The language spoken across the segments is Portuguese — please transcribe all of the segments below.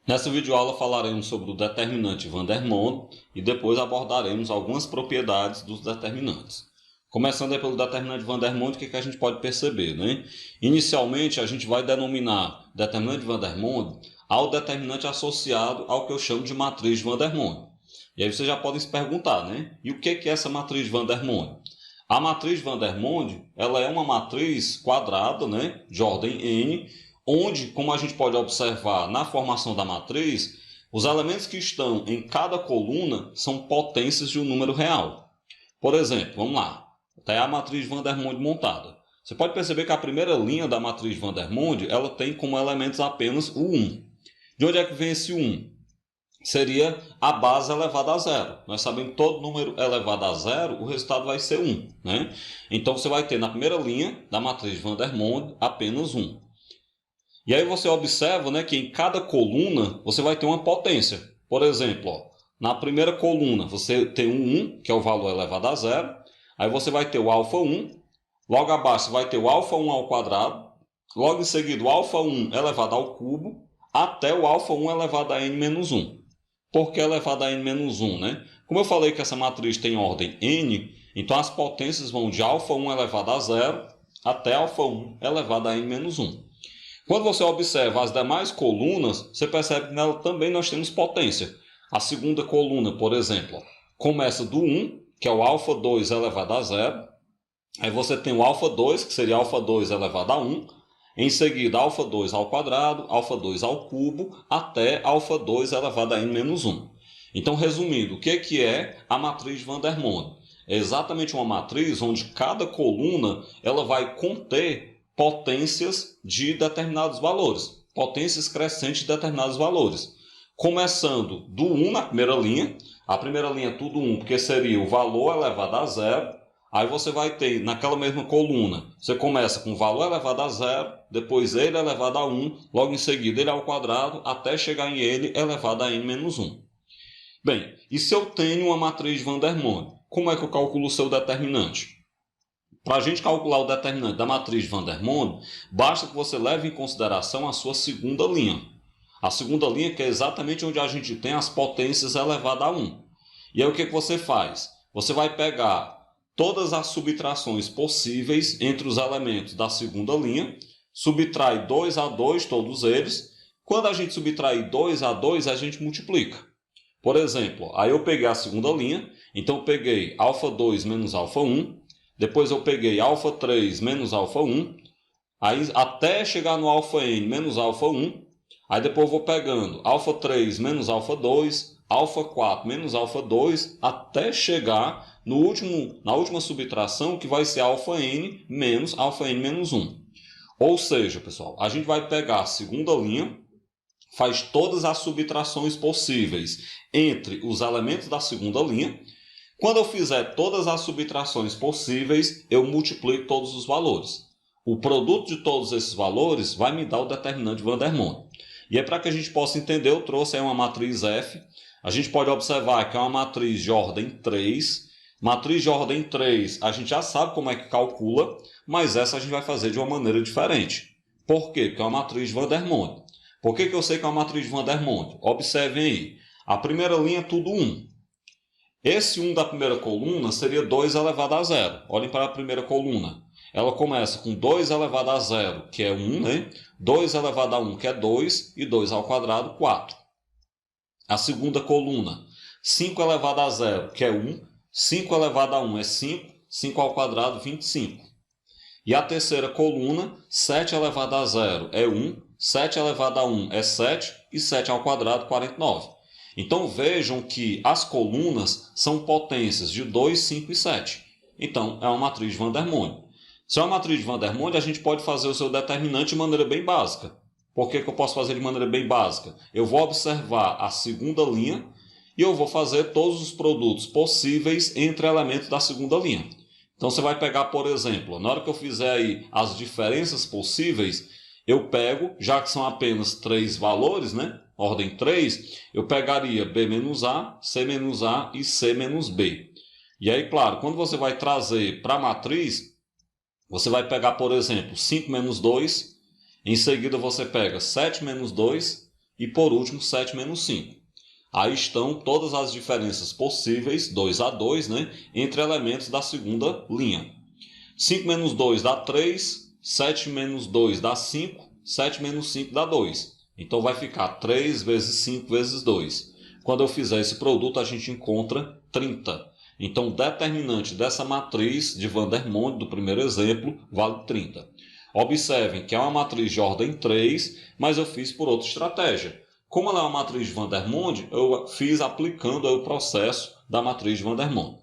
Nessa videoaula falaremos sobre o determinante Vandermonde e depois abordaremos algumas propriedades dos determinantes. Começando aí pelo determinante Vandermonde, o que a gente pode perceber, né? Inicialmente, a gente vai denominar determinante Vandermonde ao determinante associado ao que eu chamo de matriz de Vandermonde. E aí vocês já podem se perguntar, né? E o que é essa matriz de Vandermonde? A matriz de Vandermonde, ela é uma matriz quadrada, né? De ordem n, onde, como a gente pode observar na formação da matriz, os elementos que estão em cada coluna são potências de um número real. Por exemplo, vamos lá, até a matriz de Vandermonde montada. Você pode perceber que a primeira linha da matriz de Vandermonde, ela tem como elementos apenas o 1. De onde é que vem esse 1? Seria a base elevada a zero. Nós sabemos que todo número elevado a zero, o resultado vai ser 1. Né? Então você vai ter na primeira linha da matriz de Vandermonde apenas 1. E aí você observa, né, que em cada coluna você vai ter uma potência. Por exemplo, ó, na primeira coluna você tem um 1, que é o valor elevado a zero. Aí você vai ter o alfa 1. Logo abaixo você vai ter o alfa 1 ao quadrado. Logo em seguida o alfa 1 elevado ao cubo. Até o alfa 1 elevado a n menos 1. Por que elevado a n menos 1? Né? Como eu falei que essa matriz tem ordem n, então as potências vão de alfa 1 elevado a zero até alfa 1 elevado a n menos 1. Quando você observa as demais colunas, você percebe que nela também nós temos potência. A segunda coluna, por exemplo, começa do 1, que é o alfa 2 elevado a zero. Aí você tem o alfa 2, que seria alfa 2 elevado a 1. Em seguida, alfa 2 ao quadrado, alfa 2 ao cubo, até alfa 2 elevado a n menos 1. Então, resumindo, o que é a matriz de Vandermonde? É exatamente uma matriz onde cada coluna ela vai conter potências de determinados valores, potências crescentes de determinados valores. Começando do 1 na primeira linha, a primeira linha é tudo 1, porque seria o valor elevado a zero. Aí você vai ter, naquela mesma coluna, você começa com o valor elevado a zero, depois ele elevado a 1, logo em seguida ele ao quadrado, até chegar em ele elevado a n menos 1. Bem, e se eu tenho uma matriz de Vandermonde, como é que eu calculo o seu determinante? Para a gente calcular o determinante da matriz de Vandermonde, basta que você leve em consideração a sua segunda linha. A segunda linha que é exatamente onde a gente tem as potências elevadas a 1. E aí o que você faz? Você vai pegar todas as subtrações possíveis entre os elementos da segunda linha, subtrai 2 a 2 todos eles. Quando a gente subtrair 2 a 2, a gente multiplica. Por exemplo, aí eu peguei a segunda linha, então eu peguei alfa 2 menos alfa 1, depois eu peguei alfa 3 menos alfa 1, aí até chegar no alfa n menos alfa 1, aí depois eu vou pegando alfa 3 menos alfa 2, alfa 4 menos alfa 2, até chegar na última subtração, que vai ser alfa n menos 1. Ou seja, pessoal, a gente vai pegar a segunda linha, faz todas as subtrações possíveis entre os elementos da segunda linha. Quando eu fizer todas as subtrações possíveis, eu multiplico todos os valores. O produto de todos esses valores vai me dar o determinante de Vandermonde. E é para que a gente possa entender, eu trouxe aí uma matriz F. A gente pode observar que é uma matriz de ordem 3. Matriz de ordem 3, a gente já sabe como é que calcula, mas essa a gente vai fazer de uma maneira diferente. Por quê? Porque é uma matriz de Vandermonde. Por que eu sei que é uma matriz de Vandermonde? Observem aí. A primeira linha é tudo 1. Esse 1 da primeira coluna seria 2 elevado a zero. Olhem para a primeira coluna. Ela começa com 2 elevado a zero, que é 1, né? 2 elevado a 1, que é 2, e 2 ao quadrado, 4. A segunda coluna, 5 elevado a zero, que é 1. 5 elevado a 1 é 5, 5 ao quadrado, 25. E a terceira coluna, 7 elevado a zero é 1, 7 elevado a 1 é 7, e 7 ao quadrado, 49. Então vejam que as colunas são potências de 2, 5 e 7. Então é uma matriz de Vandermonde. Se é uma matriz de Vandermonde, a gente pode fazer o seu determinante de maneira bem básica. Por que eu posso fazer de maneira bem básica? Eu vou observar a segunda linha e eu vou fazer todos os produtos possíveis entre elementos da segunda linha. Então você vai pegar, por exemplo, na hora que eu fizer aí as diferenças possíveis, eu pego, já que são apenas 3 valores, né? Ordem 3, eu pegaria B menos A, C menos A e C menos B. E aí, claro, quando você vai trazer para a matriz, você vai pegar, por exemplo, 5 menos 2, em seguida você pega 7 menos 2, e por último 7 menos 5. Aí estão todas as diferenças possíveis, 2 a 2, né, entre elementos da segunda linha. 5 menos 2 dá 3, 7 menos 2 dá 5, 7 menos 5 dá 2. Então vai ficar 3 vezes 5 vezes 2. Quando eu fizer esse produto, a gente encontra 30. Então o determinante dessa matriz de Vandermonde, do primeiro exemplo, vale 30. Observem que é uma matriz de ordem 3, mas eu fiz por outra estratégia. Como ela é uma matriz de Vandermonde, eu fiz aplicando o processo da matriz de Vandermonde.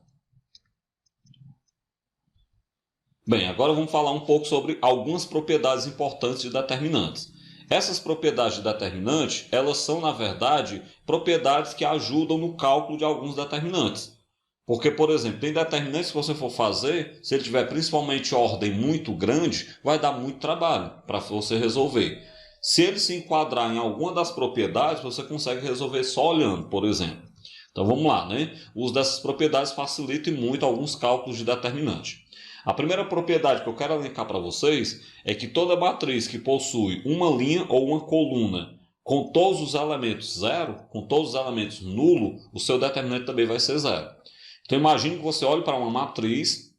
Bem, agora vamos falar um pouco sobre algumas propriedades importantes de determinantes. Essas propriedades de determinante, elas são, na verdade, propriedades que ajudam no cálculo de alguns determinantes. Porque, por exemplo, tem determinantes que você for fazer, se ele tiver principalmente ordem muito grande, vai dar muito trabalho para você resolver. Se ele se enquadrar em alguma das propriedades, você consegue resolver só olhando, por exemplo. Então vamos lá, né? O uso dessas propriedades facilita muito alguns cálculos de determinante. A primeira propriedade que eu quero elencar para vocês é que toda matriz que possui uma linha ou uma coluna com todos os elementos zero, com todos os elementos nulo, o seu determinante também vai ser zero. Então imagine que você olhe para uma matriz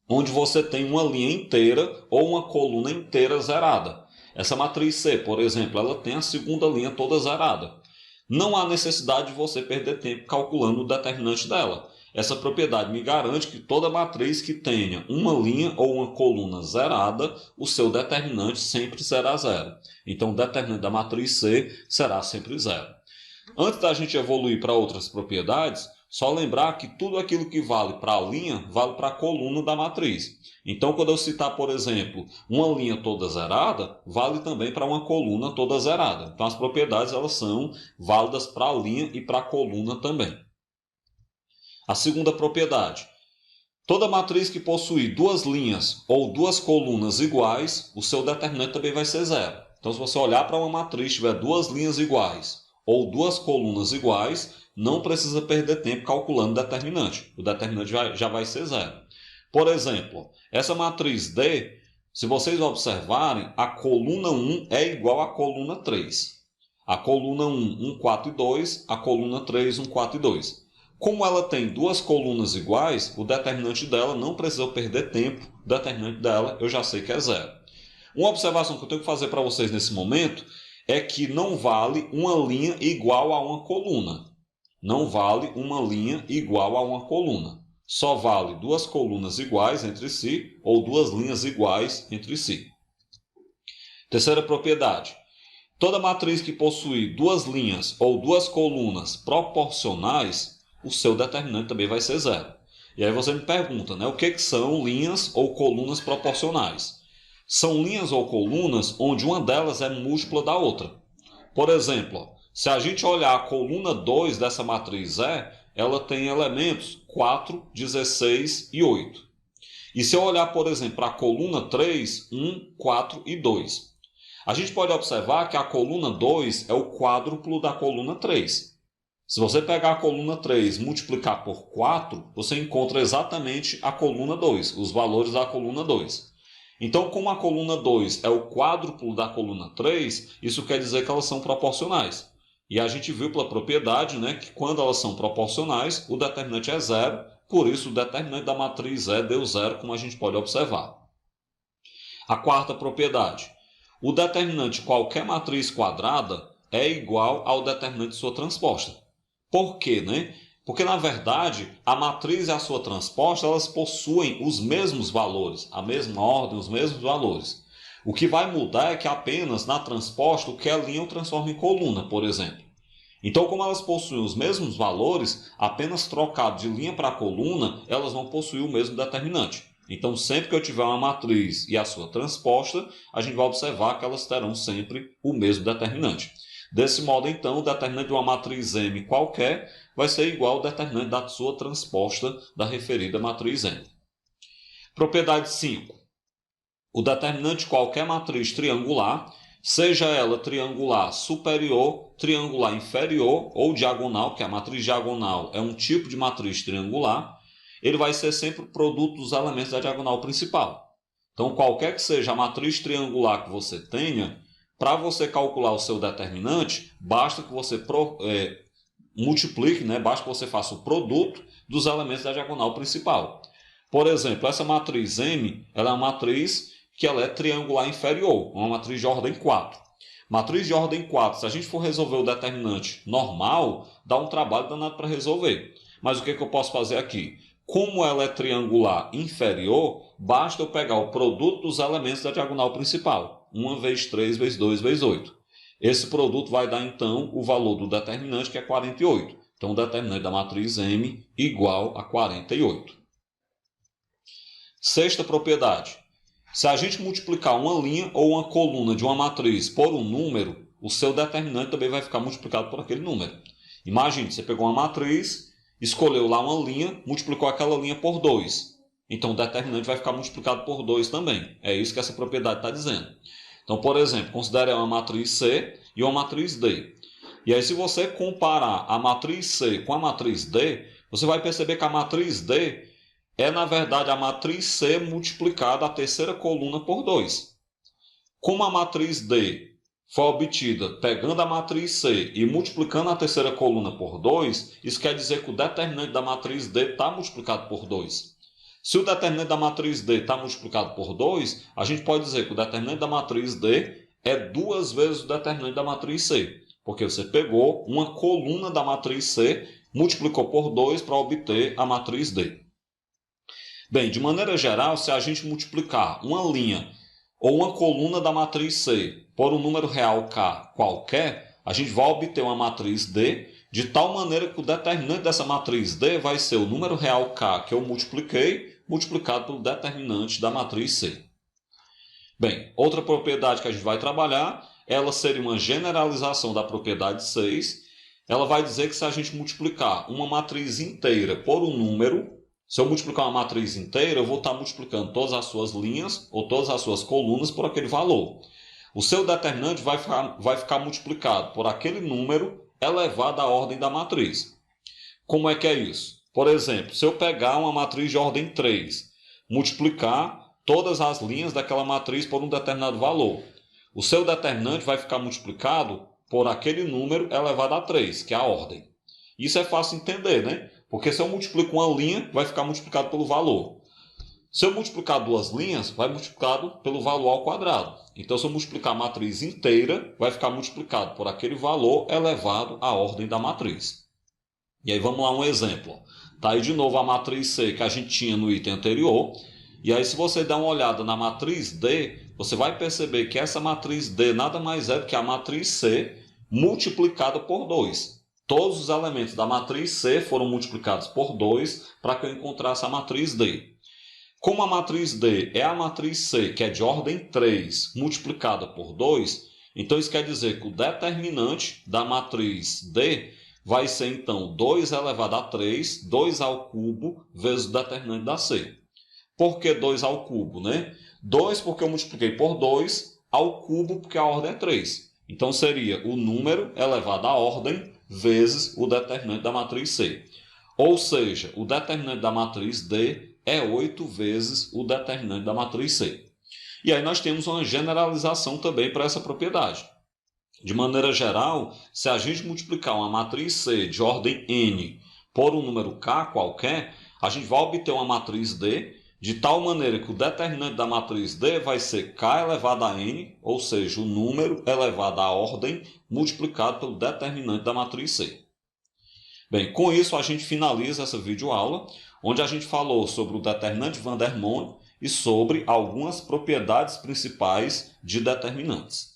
onde você tem uma linha inteira ou uma coluna inteira zerada. Essa matriz C, por exemplo, ela tem a segunda linha toda zerada. Não há necessidade de você perder tempo calculando o determinante dela. Essa propriedade me garante que toda matriz que tenha uma linha ou uma coluna zerada, o seu determinante sempre será zero. Então o determinante da matriz C será sempre zero. Antes da gente evoluir para outras propriedades, só lembrar que tudo aquilo que vale para a linha, vale para a coluna da matriz. Então, quando eu citar, por exemplo, uma linha toda zerada, vale também para uma coluna toda zerada. Então, as propriedades elas são válidas para a linha e para a coluna também. A segunda propriedade. Toda matriz que possuir duas linhas ou duas colunas iguais, o seu determinante também vai ser zero. Então, se você olhar para uma matriz e tiver duas linhas iguais ou duas colunas iguais, não precisa perder tempo calculando o determinante. O determinante já vai ser zero. Por exemplo, essa matriz D, se vocês observarem, a coluna 1 é igual à coluna 3. A coluna 1, 1, 4 e 2. A coluna 3, 1, 4 e 2. Como ela tem duas colunas iguais, o determinante dela não precisa perder tempo. O determinante dela eu já sei que é zero. Uma observação que eu tenho que fazer para vocês nesse momento é que não vale uma linha igual a uma coluna. Não vale uma linha igual a uma coluna. Só vale duas colunas iguais entre si ou duas linhas iguais entre si. Terceira propriedade. Toda matriz que possui duas linhas ou duas colunas proporcionais, o seu determinante também vai ser zero. E aí você me pergunta, né, o que são linhas ou colunas proporcionais? São linhas ou colunas onde uma delas é múltipla da outra. Por exemplo, se a gente olhar a coluna 2 dessa matriz E, ela tem elementos 4, 16 e 8. E se eu olhar, por exemplo, para a coluna 3, 1, 4 e 2. A gente pode observar que a coluna 2 é o quádruplo da coluna 3. Se você pegar a coluna 3 e multiplicar por 4, você encontra exatamente a coluna 2, os valores da coluna 2. Então, como a coluna 2 é o quádruplo da coluna 3, isso quer dizer que elas são proporcionais. E a gente viu pela propriedade, né, que quando elas são proporcionais, o determinante é zero, por isso o determinante da matriz E deu zero, como a gente pode observar. A quarta propriedade. O determinante de qualquer matriz quadrada é igual ao determinante de sua transposta. Por quê, né? Porque, na verdade, a matriz e a sua transposta, elas possuem os mesmos valores, a mesma ordem, os mesmos valores. O que vai mudar é que apenas na transposta, o que é linha eu transformo em coluna, por exemplo. Então, como elas possuem os mesmos valores, apenas trocado de linha para coluna, elas vão possuir o mesmo determinante. Então, sempre que eu tiver uma matriz e a sua transposta, a gente vai observar que elas terão sempre o mesmo determinante. Desse modo, então, o determinante de uma matriz M qualquer vai ser igual ao determinante da sua transposta da referida matriz M. Propriedade 5. O determinante de qualquer matriz triangular, seja ela triangular superior, triangular inferior ou diagonal, que a matriz diagonal é um tipo de matriz triangular, ele vai ser sempre o produto dos elementos da diagonal principal. Então, qualquer que seja a matriz triangular que você tenha, para você calcular o seu determinante, basta que você multiplique, né? Basta que você faça o produto dos elementos da diagonal principal. Por exemplo, essa matriz M, ela é uma matriz que ela é triangular inferior, uma matriz de ordem 4. Matriz de ordem 4, se a gente for resolver o determinante normal, dá um trabalho danado para resolver. Mas o que eu posso fazer aqui? Como ela é triangular inferior, basta eu pegar o produto dos elementos da diagonal principal. 1 vezes 3 vezes 2 vezes 8. Esse produto vai dar, então, o valor do determinante, que é 48. Então, o determinante da matriz M igual a 48. Sexta propriedade. Se a gente multiplicar uma linha ou uma coluna de uma matriz por um número, o seu determinante também vai ficar multiplicado por aquele número. Imagine, você pegou uma matriz, escolheu lá uma linha, multiplicou aquela linha por 2. Então, o determinante vai ficar multiplicado por 2 também. É isso que essa propriedade está dizendo. Então, por exemplo, considere uma matriz C e uma matriz D. E aí, se você comparar a matriz C com a matriz D, você vai perceber que a matriz D é, na verdade, a matriz C multiplicada a terceira coluna por 2. Como a matriz D foi obtida pegando a matriz C e multiplicando a terceira coluna por 2, isso quer dizer que o determinante da matriz D está multiplicado por 2. Se o determinante da matriz D está multiplicado por 2, a gente pode dizer que o determinante da matriz D é 2 vezes o determinante da matriz C. Porque você pegou uma coluna da matriz C, multiplicou por 2 para obter a matriz D. Bem, de maneira geral, se a gente multiplicar uma linha ou uma coluna da matriz C por um número real K qualquer, a gente vai obter uma matriz D, de tal maneira que o determinante dessa matriz D vai ser o número real K que eu multipliquei, multiplicado pelo determinante da matriz C. Bem, outra propriedade que a gente vai trabalhar, ela seria uma generalização da propriedade 6. Ela vai dizer que se a gente multiplicar uma matriz inteira por um número, se eu multiplicar uma matriz inteira, eu vou estar multiplicando todas as suas linhas ou todas as suas colunas por aquele valor. O seu determinante vai ficar multiplicado por aquele número elevado à ordem da matriz. Como é que é isso? Por exemplo, se eu pegar uma matriz de ordem 3, multiplicar todas as linhas daquela matriz por um determinado valor, o seu determinante vai ficar multiplicado por aquele número elevado a 3, que é a ordem. Isso é fácil entender, né? Porque se eu multiplico uma linha, vai ficar multiplicado pelo valor. Se eu multiplicar duas linhas, vai multiplicado pelo valor ao quadrado. Então, se eu multiplicar a matriz inteira, vai ficar multiplicado por aquele valor elevado à ordem da matriz. E aí, vamos lá um exemplo. Está aí de novo a matriz C que a gente tinha no item anterior. E aí, se você der uma olhada na matriz D, você vai perceber que essa matriz D nada mais é do que a matriz C multiplicada por 2. Todos os elementos da matriz C foram multiplicados por 2 para que eu encontrasse a matriz D. Como a matriz D é a matriz C, que é de ordem 3, multiplicada por 2, então isso quer dizer que o determinante da matriz D vai ser, então, 2 elevado a 3, 2 ao cubo, vezes o determinante da C. Por que 2 ao cubo, né? 2 porque eu multipliquei por 2, ao cubo porque a ordem é 3. Então, seria o número elevado à ordem vezes o determinante da matriz C. Ou seja, o determinante da matriz D é 8 vezes o determinante da matriz C. E aí nós temos uma generalização também para essa propriedade. De maneira geral, se a gente multiplicar uma matriz C de ordem n por um número k qualquer, a gente vai obter uma matriz D, de tal maneira que o determinante da matriz D vai ser k elevado a n, ou seja, o número elevado à ordem multiplicado pelo determinante da matriz C. Bem, com isso a gente finaliza essa videoaula, onde a gente falou sobre o determinante de Vandermonde e sobre algumas propriedades principais de determinantes.